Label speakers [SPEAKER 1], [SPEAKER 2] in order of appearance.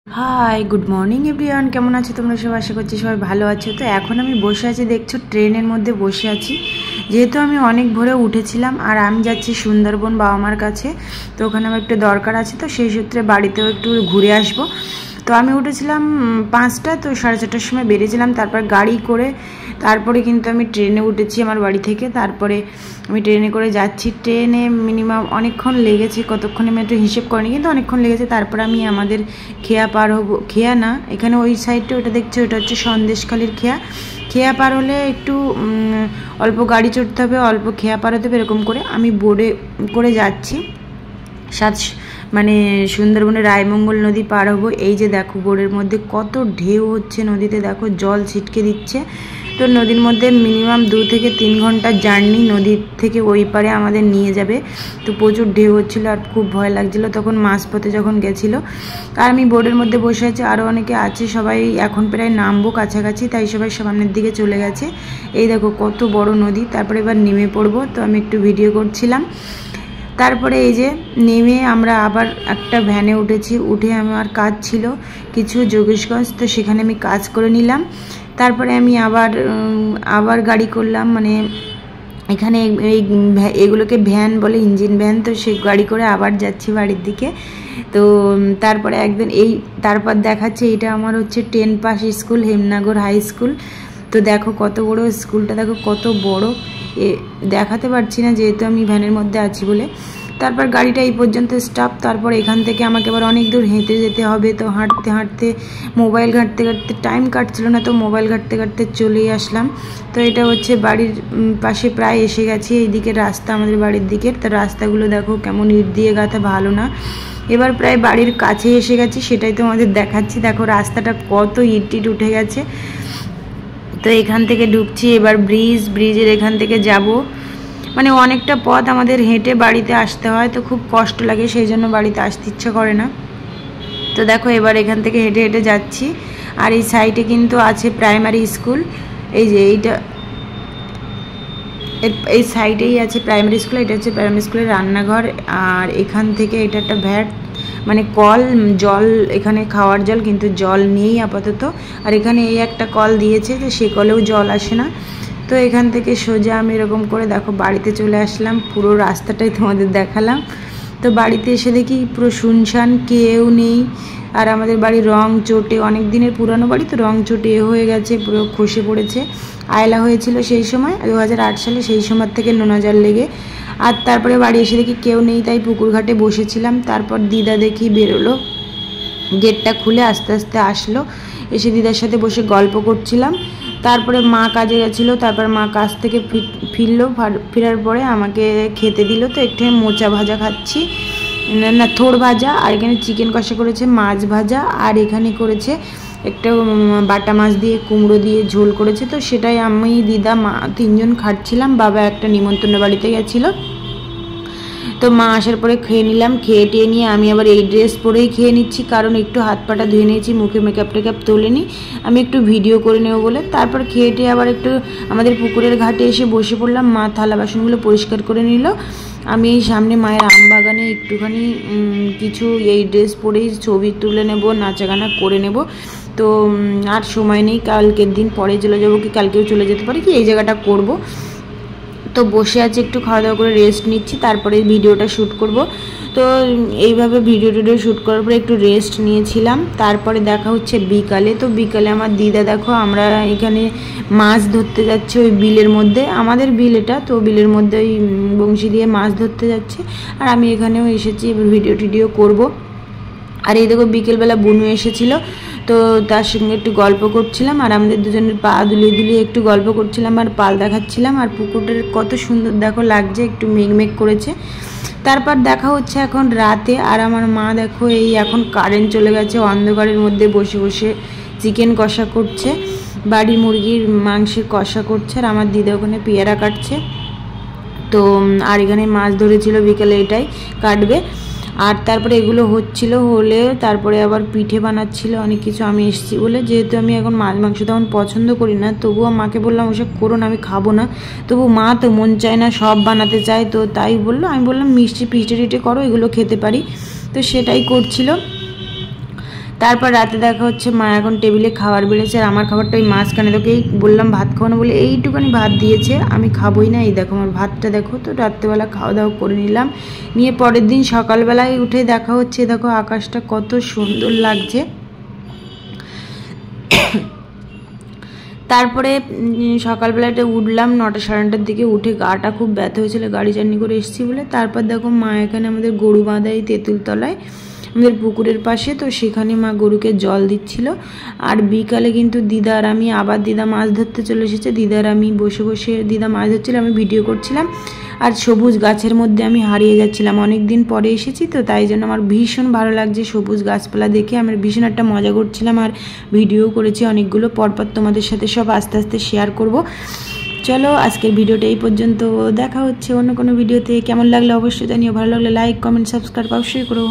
[SPEAKER 1] High good morning everyone केमन आছো তোমরা সবাই আশা করছি সবাই ভালো আছো। তো এখন আমি বসে আছি, দেখছো ট্রেনের মধ্যে বসে আছি। যেহেতু আমি অনেক ভোরে উঠেছিলাম আর আমি যাচ্ছি সুন্দরবন বাবা মার কাছে, তো ওখানে আমার একটু দরকার আছে, তো সেই সূত্রে বাড়িতেও একটু ঘুরে আসবো। তো আমি উঠেছিলাম 5টা, তো 4:30টার সময় বেরিয়েছিলাম, তারপর গাড়ি করে তারপরে কিন্তু আমি ট্রেনে উঠেছি আমার বাড়ি থেকে। তারপরে আমি ট্রেনে করে যাচ্ছি। ট্রেনে মিনিমাম অনেকক্ষণ লেগেছে, কতক্ষণ আমি একটু হিসেব করিনি, কিন্তু অনেকক্ষণ লেগেছে। তারপর আমি আমাদের খেয়া পার হবো, খেয়া না এখানে ওই সাইডটা ওটা দেখছো, ওটা হচ্ছে সন্দেশখালির খেয়া। খেয়া পার হলে একটু অল্প গাড়ি চড়তে হবে, অল্প খেয়া পার হতে হবে, এরকম করে আমি বোর্ডে করে যাচ্ছি। মানে সুন্দরবনের রায়মঙ্গল নদী পার হবো। এই যে দেখো বোর্ডের মধ্যে কত ঢেউ হচ্ছে, নদীতে দেখো জল ছিটকে দিচ্ছে। তো নদীর মধ্যে মিনিমাম 2 থেকে 3 ঘন্টার জার্নি নদীর থেকে ওই পারে আমাদের নিয়ে যাবে। তো প্রচুর ঢেউ হচ্ছিলো আর খুব ভয় লাগছিলো তখন মাঝপথে যখন গেছিলো। আর আমি বোর্ডের মধ্যে বসে আছি, আরও অনেকে আছে, সবাই এখন প্রায় নামবো কাছাকাছি, তাই সবাই সামনের দিকে চলে গেছে। এই দেখো কত বড় নদী। তারপরে এবার নেমে পড়বো, তো আমি একটু ভিডিও করছিলাম। তারপরে এই যে নেমে আমরা আবার একটা ভ্যানে উঠেছি, উঠে আমার কাজ ছিল কিছু যোগেশগঞ্জ, তো সেখানে আমি কাজ করে নিলাম। তারপরে আমি আবার গাড়ি করলাম, মানে এখানে এগুলোকে ভ্যান বলে, ইঞ্জিন ভ্যান। তো সেই গাড়ি করে আবার যাচ্ছি বাড়ির দিকে। তো তারপরে তারপর দেখাচ্ছে এটা আমার হচ্ছে 10 pass school, Hemnagar high school. তো দেখো কত বড় স্কুলটা, দেখো কত বড়, দেখাতে পারছি না যেহেতু আমি ভ্যানের মধ্যে আছি বলে। তারপর গাড়িটা এই পর্যন্ত স্টপ। তারপর এখান থেকে আমাকে আবার অনেক দূর হেঁটে যেতে হবে। তো হাঁটতে হাঁটতে মোবাইল ঘাঁটতে ঘাঁটতে টাইম কাটছিল না, তো মোবাইল ঘাঁটতে ঘাঁটতে চলেই আসলাম। তো এটা হচ্ছে বাড়ির পাশে, প্রায় এসে গেছি। এইদিকে রাস্তা আমাদের বাড়ির দিকের, তো রাস্তাগুলো দেখো কেমন ইট দিয়ে গাঁথা, ভালো না। এবার প্রায় বাড়ির কাছে এসে গেছি, সেটাই তো আমাদের দেখাচ্ছি। দেখো রাস্তাটা কত ইট উঠে গেছে। তো এখান থেকে ঢুকছি, এবার ব্রিজের এখান থেকে যাব, মানে অনেকটা পথ আমাদের হেঁটে বাড়িতে আসতে হয়, তো খুব কষ্ট লাগে, সেই জন্য বাড়িতে আসতে ইচ্ছা করে না। তো দেখো এবার এখান থেকে হেঁটে হেঁটে যাচ্ছি। আর এই সাইডে কিন্তু আছে প্রাইমারি স্কুল, এই যে এই সাইডেই আছে প্রাইমারি স্কুল। এটা হচ্ছে প্রাইমারি স্কুলের রান্নাঘর। আর এখান থেকে এটা একটা ভ্যাট, মানে কল, জল এখানে খাওয়ার জল, কিন্তু জল নেই আপাতত। আর এখানে এই একটা কল দিয়েছে, যে সে কলেও জল আসে না। তো এখান থেকে সোজা আমি এরকম করে দেখো বাড়িতে চলে আসলাম, পুরো রাস্তাটাই তোমাদের দেখালাম। তো বাড়িতে এসে দেখি পুরো শুনশান, কেউ নেই। আর আমাদের বাড়ি রং চোটে, অনেক দিনের পুরানো বাড়ি, তো রং চোটে হয়ে গেছে, পুরো খসে পড়েছে। আয়লা হয়েছিল সেই সময় 2008 সালে, সেই সময় থেকে নোনা জল লেগে। আর তারপরে বাড়ি এসে দেখি কেউ নেই, তাই পুকুর ঘাটে বসেছিলাম। তারপর দিদা দেখি বেরোলো, গেটটা খুলে আস্তে আস্তে আসলো, এসে দিদার সাথে বসে গল্প করছিলাম। তারপরে মা কাজে গেছিলো, তারপর মা কাজ থেকে ফেরার পরে আমাকে খেতে দিল। তো একটু মোচা ভাজা খাচ্ছি, না থোড় ভাজা, আর এখানে চিকেন কষা করেছে, মাছ ভাজা, আর এখানে করেছে একটা বাটা মাছ দিয়ে কুমড়ো দিয়ে ঝোল করেছে। তো সেটাই আমি দিদা মা 3জন খাচ্ছিলাম। বাবা একটা নিমন্ত্রণ বাড়িতে গেছিলো, তো মা আসার পরে খেয়ে নিলাম। খেয়ে টেয়ে নিয়ে আমি আবার এই ড্রেস পরেই খেয়ে নিচ্ছি, কারণ একটু হাত পাটা ধুয়ে নিয়েছি, মুখে মেকআপ টেকআপ তোলেনি, আমি একটু ভিডিও করে নেবো বলে। তারপর খেয়ে টেয়ে আবার একটু আমাদের পুকুরের ঘাটে এসে বসে পড়লাম। মা থালা বাসনগুলো পরিষ্কার করে নিল। আমি এই সামনে মায়ের আম বাগানে একটুখানি কিছু এই ড্রেস পরেই ছবি তুলে নেব, নাচাগানা করে নেব। তো আর সময় নেই, কালকের দিন পরে চলে যাবো, কি কালকেও চলে যেতে পারি, কি এই জায়গাটা করব। তো বসে আছি, একটু খাওয়া দাওয়া করে রেস্ট নিচ্ছি, তারপরে ভিডিওটা শ্যুট করব। তো এইভাবে ভিডিও শ্যুট করার পরে একটু রেস্ট নিয়েছিলাম। তারপরে দেখা হচ্ছে বিকালে। তো বিকালে আমার দিদা দেখো আমরা এখানে মাছ ধরতে যাচ্ছি ওই বিলের মধ্যে, আমাদের বিল এটা, তো বিলের মধ্যে ওই বংশী দিয়ে মাছ ধরতে যাচ্ছে। আর আমি এখানেও এসেছি, এবার ভিডিও করব। আর এই দেখো বিকেলবেলা বুনু এসেছিলো, তো তার সঙ্গে একটু গল্প করছিলাম, আর আমাদের দুজনের পা দুলিয়ে একটু গল্প করছিলাম আর পাল দেখাচ্ছিলাম। আর পুকুরটার কত সুন্দর দেখো লাগছে, একটু মেঘ করেছে। তারপর দেখা হচ্ছে এখন রাতে। আর আমার মা দেখো এই এখন কারেন্ট চলে গেছে, অন্ধকারের মধ্যে বসে বসে চিকেন কষা করছে, বাড়ি মুরগির মাংসের কষা করছে। আর আমার দিদা ওখানে পেয়ারা কাটছে। তো আর এখানে মাছ ধরেছিল বিকেলে, এটাই কাটবে। আর তারপরে এগুলো হলে তারপরে আবার পিঠে বানাচ্ছিল অনেক কিছু। আমি এসেছি বলে, যেহেতু আমি এখন মাছ মাংস তেমন পছন্দ করি না, তবুও মাকে বললাম ওসব করো না, আমি খাবো না। তবু মা তো মন চায় না, সব বানাতে চায়, তো তাই বললো। আমি বললাম মিষ্টি পিঠে টিঠে করো, এগুলো খেতে পারি। তো সেটাই করছিল। তারপর রাতে দেখা হচ্ছে মা এখন টেবিলে খাবার বেড়েছে, আর আমার খাবারটা ওই মাঝখানে, তোকে এই বললাম ভাত খাওয়ানো বলে এইটুখানি ভাত দিয়েছে, আমি খাবোই না। এই দেখো আমার ভাতটা দেখো। তো রাত্রেবেলা খাওয়া দাওয়া করে নিলাম, নিয়ে পরের দিন সকালবেলায় উঠে দেখা হচ্ছে দেখো আকাশটা কত সুন্দর লাগছে। তারপরে সকালবেলাটা উঠলাম 9টা সাড়ে 9টার দিকে, উঠে গাটা খুব ব্যথা হয়েছিল গাড়ি জার্নি করে এসেছি বলে। তারপর দেখো মা এখানে আমাদের গরু বাঁধাই তেঁতুলতলায় আমাদের পুকুরের পাশে, তো সেখানে মা গরুকে জল দিচ্ছিল। আর বিকালে কিন্তু দিদা আর আমি আবার, দিদা মাছ ধরতে চলে এসেছে, দিদার আমি বসে বসে, দিদা মাছ ধরছিল আমি ভিডিও করছিলাম, আর সবুজ গাছের মধ্যে আমি হারিয়ে যাচ্ছিলাম। অনেক দিন পরে এসেছি তো তাই জন্য আমার ভীষণ ভালো লাগছে সবুজ গাছপালা দেখে, আমি ভীষণ একটা মজা করছিলাম আর ভিডিও করেছি অনেকগুলো, পরপর তোমাদের সাথে সব আস্তে আস্তে শেয়ার করব। চলো আজকের ভিডিওটা এই পর্যন্ত, দেখা হচ্ছে অন্য কোনো ভিডিওতে। কেমন লাগলো অবশ্যই জানিও, ভালো লাগলে লাইক কমেন্ট সাবস্ক্রাইব অবশ্যই করো।